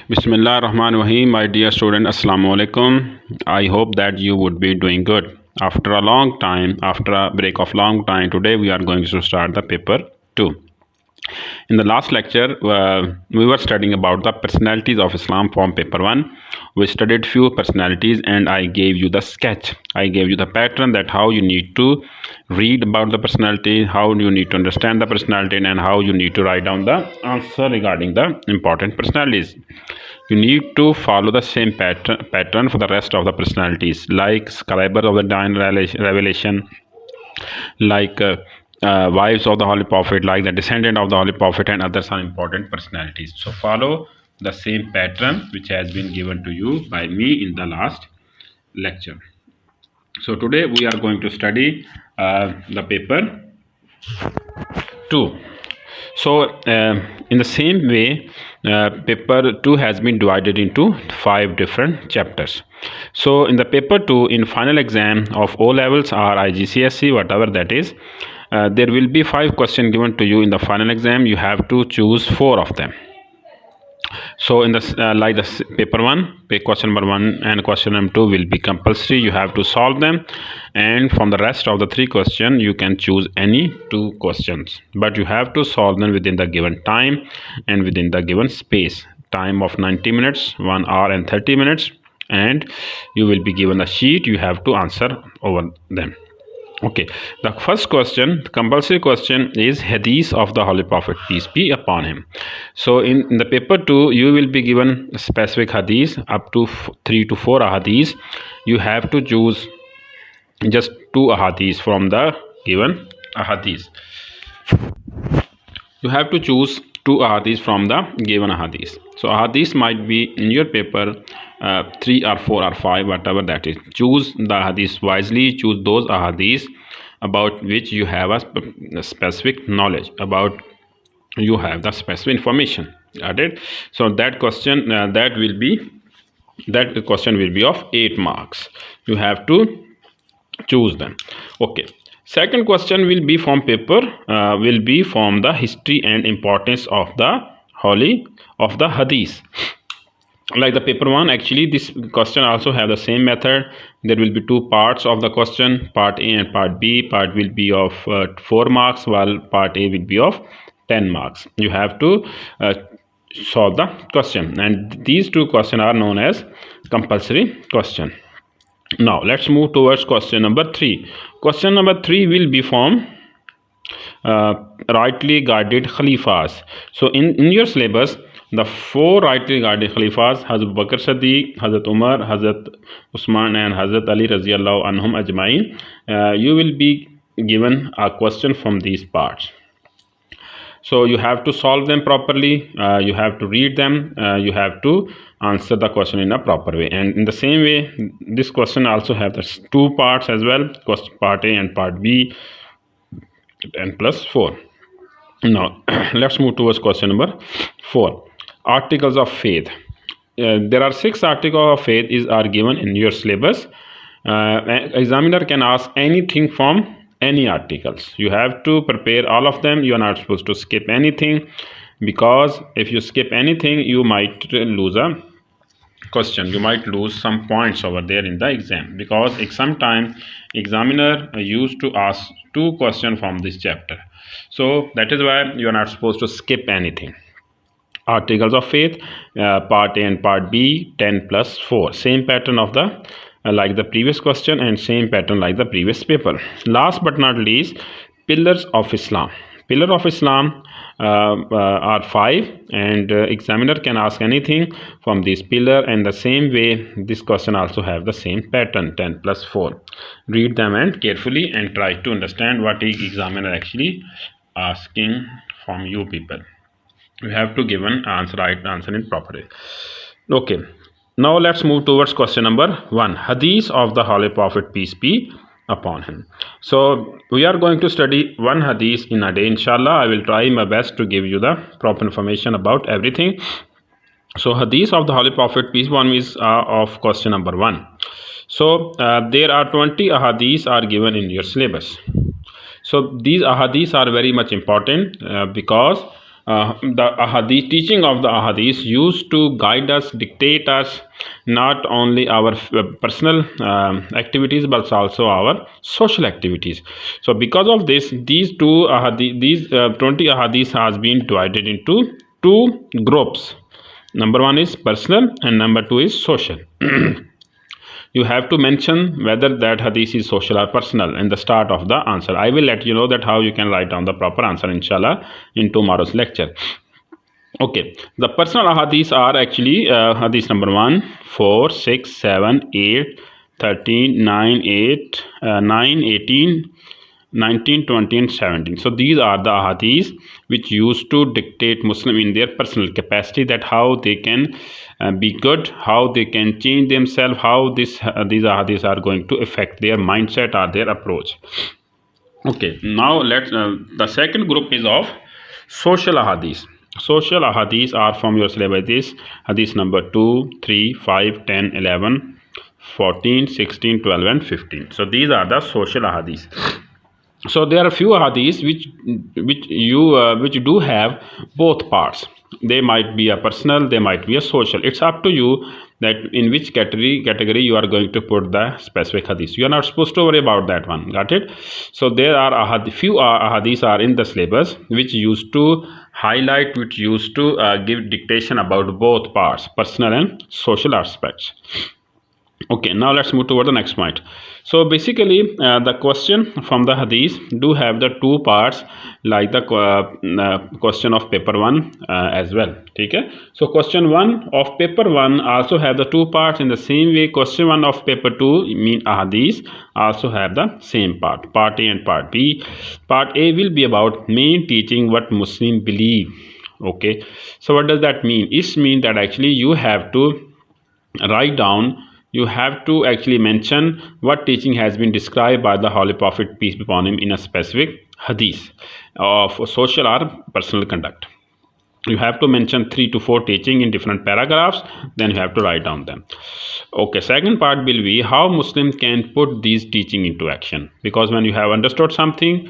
Bismillah Rahman Rahim, my dear student, Assalamu alaikum. I hope that you would be doing good. After a long time, after a break of long time, today we are going to start the paper 2. In the last lecture, we were studying about the personalities of Islam from paper 1. We studied few personalities and I gave you the sketch. I gave you the pattern that how you need to read about the personality, how you need to understand the personality, and how you need to write down the answer regarding the important personalities. You need to follow the same pattern for the rest of the personalities, like scriber of the divine revelation, like wives of the Holy Prophet, like the descendant of the Holy Prophet, and others are important personalities. So follow the same pattern which has been given to you by me in the last lecture. So today we are going to study the paper 2. So in the same way, paper 2 has been divided into 5 different chapters. So in the paper 2, in final exam of O levels or IGCSE, whatever that is, there will be 5 questions given to you in the final exam. You have to choose 4 of them. So in this like the paper 1, question number 1 and question number 2 will be compulsory. You have to solve them, and from the rest of the 3 questions you can choose any 2 questions, but you have to solve them within the given time and within the given space. Time of 90 minutes, 1 hour and 30 minutes, and you will be given a sheet. You have to answer over them. Okay, the first question, the compulsory question, is hadith of the Holy Prophet, peace be upon him. So in the paper 2, you will be given specific hadith up to 3 to 4 hadiths. You have to choose just 2 hadiths from the given hadith. You have to choose 2 hadiths from the given hadith. So hadith might be in your paper 3 or 4 or 5, whatever that is. Choose the hadith wisely. Choose those hadiths about which you have a specific knowledge, about you have the specific information. Got it? So that question that question will be of 8 marks. You have to choose them. Okay. Second question will be from paper will be from the history and importance of the hadith. Like the paper 1, actually this question also have the same method. There will be 2 parts of the question, part A and part B. Part will be of 4 marks, while part A will be of 10 marks. You have to solve the question, and these 2 questions are known as compulsory question. Now let's move towards question number 3. Question number 3 will be from rightly guided caliphs. So in your syllabus, the 4 rightly guided caliphs, Hazrat Bakr Siddiq, Hazrat Umar, Hazrat Usman, and Hazrat Ali Raziyallahu Anhum Ajmain, you will be given a question from these parts. So you have to solve them properly, you have to read them, you have to answer the question in a proper way. And in the same way, this question also have the 2 parts as well, part A and part B, and plus 4. Now let's move towards question number 4. Articles of faith. There are 6 articles of faith are given in your syllabus. Examiner can ask anything from any articles. You have to prepare all of them. You are not supposed to skip anything, because if you skip anything you might lose a question. You might lose some points over there in the exam, because sometimes examiner used to ask 2 questions from this chapter. So that is why you are not supposed to skip anything. Articles of faith, part A and part B, 10 plus 4. Same pattern of the like the previous question, and same pattern like the previous paper. Last but not least, pillars of Islam. Pillar of Islam are 5, and examiner can ask anything from this pillar, and the same way this question also have the same pattern, 10 plus 4. Read them and carefully and try to understand what is examiner actually asking from you people. You have to give an answer, right answer in proper way. Okay, now let's move towards question number 1. Hadith of the Holy Prophet, peace be upon him. So we are going to study 1 hadith in a day, inshallah. I will try my best to give you the proper information about everything. So hadith of the Holy Prophet, peace be upon him, is of question number 1. So there are 20 ahadith are given in your syllabus. So these ahadith are very much important because the ahadith, teaching of the ahadith used to guide us, dictate us, not only our personal activities but also our social activities. So because of this, these 20 ahadith has been divided into two groups. Number one is personal and number two is social. You have to mention whether that hadith is social or personal in the start of the answer. I will let you know that how you can write down the proper answer, inshallah, in tomorrow's lecture. Okay, the personal ahadith are actually hadith number 1, 4, 6, 7, 8, 13, 9, 8, 9, 18, 19, 20 and 17. So these are the ahadith which used to dictate Muslim in their personal capacity, that how they can be good, how they can change themselves, how these ahadith are going to affect their mindset or their approach. Okay, now let's the second group is of social ahadith. Social ahadith are from your syllabus this hadith number 2, 3, 5, 10, 11, 14, 16, 12 and 15. So these are the social ahadith. So there are few hadiths which do have both parts. They might be a personal, they might be a social. It's up to you that in which category you are going to put the specific hadith. You are not supposed to worry about that one. Got it? So there are few hadiths are in the syllabus which used to highlight, which used to give dictation about both parts, personal and social aspects. Okay, now let's move toward the next point. So basically the question from the hadith do have the two parts, like the question of paper 1 as well. Okay, so question 1 of paper 1 also have the two parts. In the same way, question 1 of paper 2 mean hadith also have the same part A and part B. Part A will be about main teaching what Muslim believe. Okay, so what does that mean? It means that actually you have to write down, you have to actually mention what teaching has been described by the Holy Prophet, peace be upon him, in a specific hadith of social or personal conduct. You have to mention 3 to 4 teaching in different paragraphs, then you have to write down them. Okay, second part will be how Muslim can put these teaching into action. Because when you have understood something,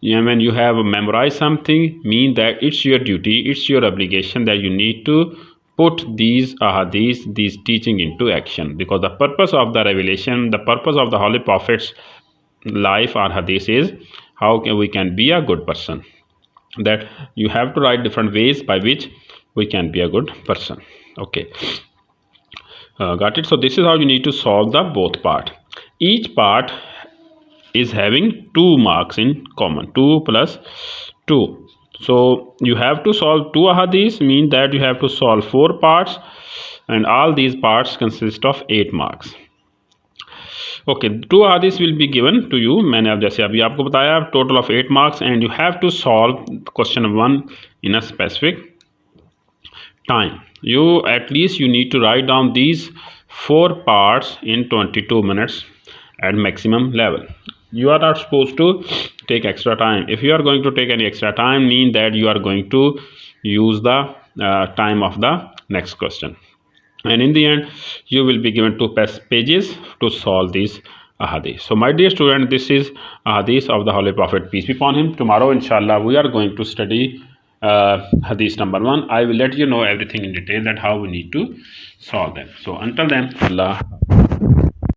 when you have memorized something, mean that it's your duty, it's your obligation that you need to put these ahadith, these teaching into action. Because the purpose of the revelation, the purpose of the Holy Prophet's life or hadith is how we can be a good person. That you have to write different ways by which we can be a good person. Okay, got it? So this is how you need to solve the both part. Each part is having 2 marks in common, 2 plus 2. So you have to solve 2 ahadith, mean that you have to solve 4 parts, and all these parts consist of 8 marks. Okay, 2 ahadith will be given to you. मैंने अब जैसे अभी आपको बताया, total of 8 marks, and you have to solve question 1 in a specific time. You at least you need to write down these 4 parts in 22 minutes at maximum level. You are not supposed to take extra time. If you are going to take any extra time, mean that you are going to use the time of the next question, and in the end you will be given 2 pages to solve these ahadith. So my dear student, this is ahadith of the Holy Prophet, peace be upon him. Tomorrow inshallah we are going to study hadith number 1. I will let you know everything in detail, that how we need to solve them. So until then, Allah.